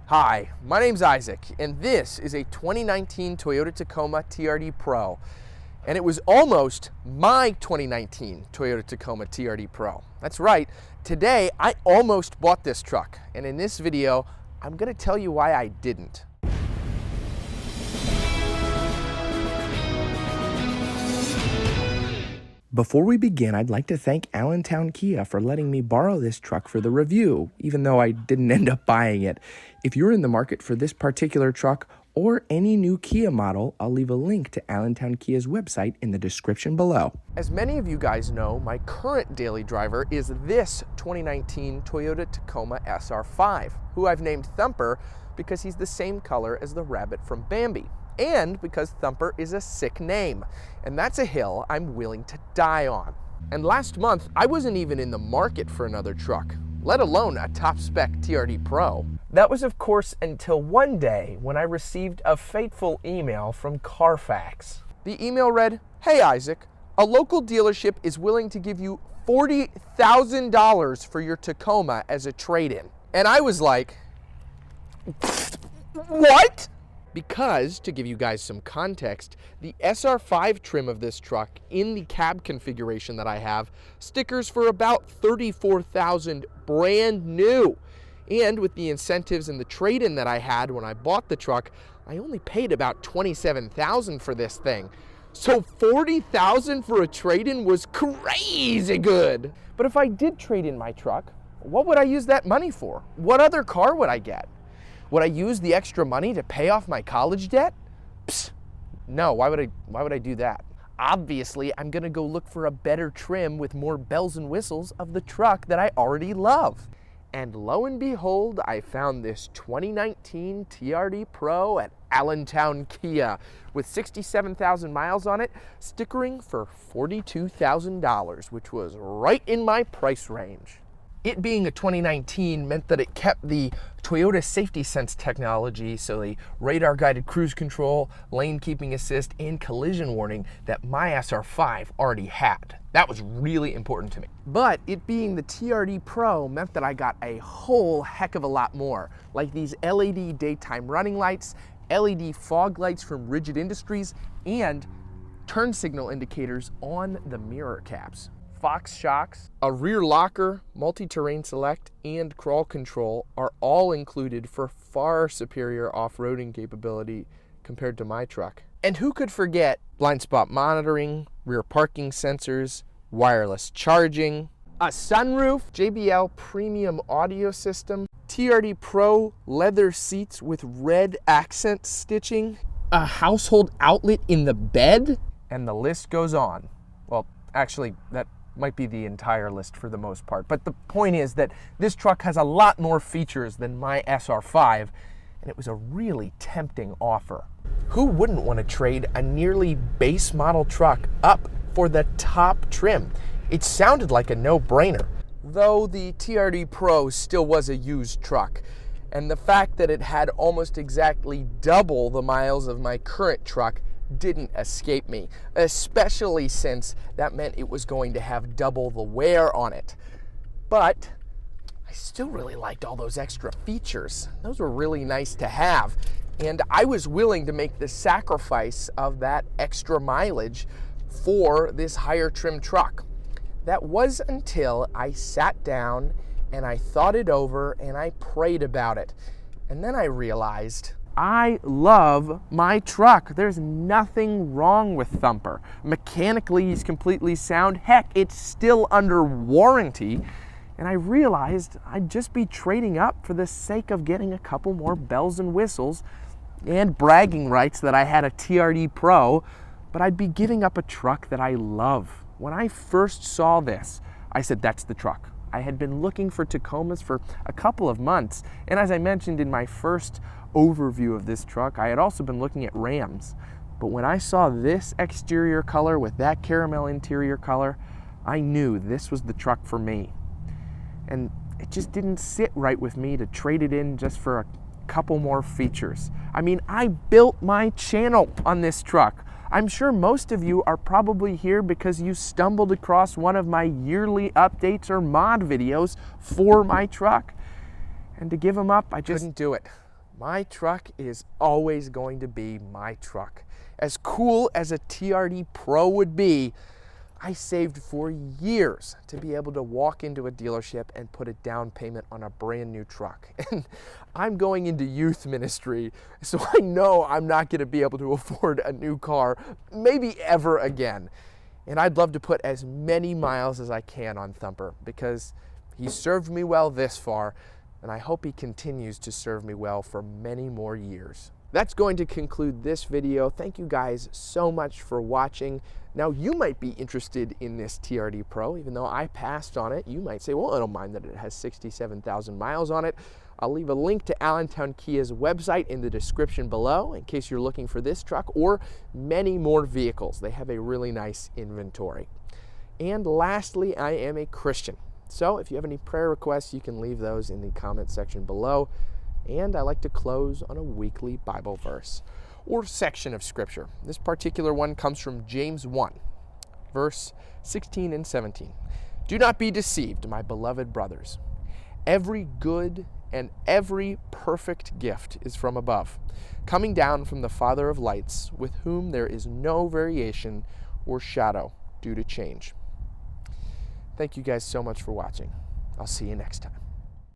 Hi, my name's Isaac, and this is a 2019 Toyota Tacoma TRD Pro. And it was almost my 2019 Toyota Tacoma TRD Pro. That's right, today I almost bought this truck, and in this video, I'm gonna tell you why I didn't. Before we begin, I'd like to thank Allentown Kia for letting me borrow this truck for the review, even though I didn't end up buying it. If you're in the market for this particular truck or any new Kia model, I'll leave a link to Allentown Kia's website in the description below. As many of you guys know, my current daily driver is this 2019 Toyota Tacoma SR5, who I've named Thumper because he's the same color as the rabbit from Bambi, and because Thumper is a sick name, and that's a hill I'm willing to die on. And last month, I wasn't even in the market for another truck, let alone a top-spec TRD Pro. That was, of course, until one day when I received a fateful email from Carfax. The email read, "Hey Isaac, a local dealership is willing to give you $40,000 for your Tacoma as a trade-in." And I was like, what? Because, to give you guys some context, the SR5 trim of this truck in the cab configuration that I have stickers for about $34,000 brand new. And with the incentives and the trade-in that I had when I bought the truck, I only paid about $27,000 for this thing. So $40,000 for a trade-in was crazy good. But if I did trade in my truck, what would I use that money for? What other car would I get? Would I use the extra money to pay off my college debt? Psst, no, why would I do that? Obviously, I'm gonna go look for a better trim with more bells and whistles of the truck that I already love. And lo and behold, I found this 2019 TRD Pro at Allentown Kia with 67,000 miles on it, stickering for $42,000, which was right in my price range. It being a 2019 meant that it kept the Toyota Safety Sense technology, so the radar guided cruise control, lane keeping assist, and collision warning that my SR5 already had. That was really important to me. But it being the TRD Pro meant that I got a whole heck of a lot more, like these LED daytime running lights, LED fog lights from Rigid Industries, and turn signal indicators on the mirror caps. Fox shocks, a rear locker, multi-terrain select, and crawl control are all included for far superior off-roading capability compared to my truck. And who could forget blind spot monitoring, rear parking sensors, wireless charging, a sunroof, JBL premium audio system, TRD Pro leather seats with red accent stitching, a household outlet in the bed, and the list goes on. Well, actually, that might be the entire list for the most part. But the point is that this truck has a lot more features than my SR5, and it was a really tempting offer. Who wouldn't want to trade a nearly base model truck up for the top trim? It sounded like a no-brainer, though the TRD Pro still was a used truck. And the fact that it had almost exactly double the miles of my current truck didn't escape me, especially since that meant it was going to have double the wear on it. But I still really liked all those extra features. Those were really nice to have, and I was willing to make the sacrifice of that extra mileage for this higher trim truck. That was until I sat down and I thought it over and I prayed about it, and then I realized I love my truck. There's nothing wrong with Thumper. Mechanically, he's completely sound. Heck, it's still under warranty. And I realized I'd just be trading up for the sake of getting a couple more bells and whistles and bragging rights that I had a TRD Pro, but I'd be giving up a truck that I love. When I first saw this, I said, that's the truck. I had been looking for Tacomas for a couple of months, and as I mentioned in my first overview of this truck, I had also been looking at Rams. But when I saw this exterior color with that caramel interior color, I knew this was the truck for me. And it just didn't sit right with me to trade it in just for a couple more features. I mean, I built my channel on this truck. I'm sure most of you are probably here because you stumbled across one of my yearly updates or mod videos for my truck. And to give them up, I just couldn't do it. My truck is always going to be my truck. As cool as a TRD Pro would be, I saved for years to be able to walk into a dealership and put a down payment on a brand new truck. And I'm going into youth ministry, so I know I'm not going to be able to afford a new car, maybe ever again. And I'd love to put as many miles as I can on Thumper because he served me well this far, and I hope he continues to serve me well for many more years. That's going to conclude this video. Thank you guys so much for watching. Now, you might be interested in this TRD Pro, even though I passed on it. You might say, well, I don't mind that it has 67,000 miles on it. I'll leave a link to Allentown Kia's website in the description below in case you're looking for this truck or many more vehicles. They have a really nice inventory. And lastly, I am a Christian. So if you have any prayer requests, you can leave those in the comment section below. And I like to close on a weekly Bible verse or section of Scripture. This particular one comes from James 1, verse 16 and 17. Do not be deceived, my beloved brothers. Every good and every perfect gift is from above, coming down from the Father of lights, with whom there is no variation or shadow due to change. Thank you guys so much for watching. I'll see you next time.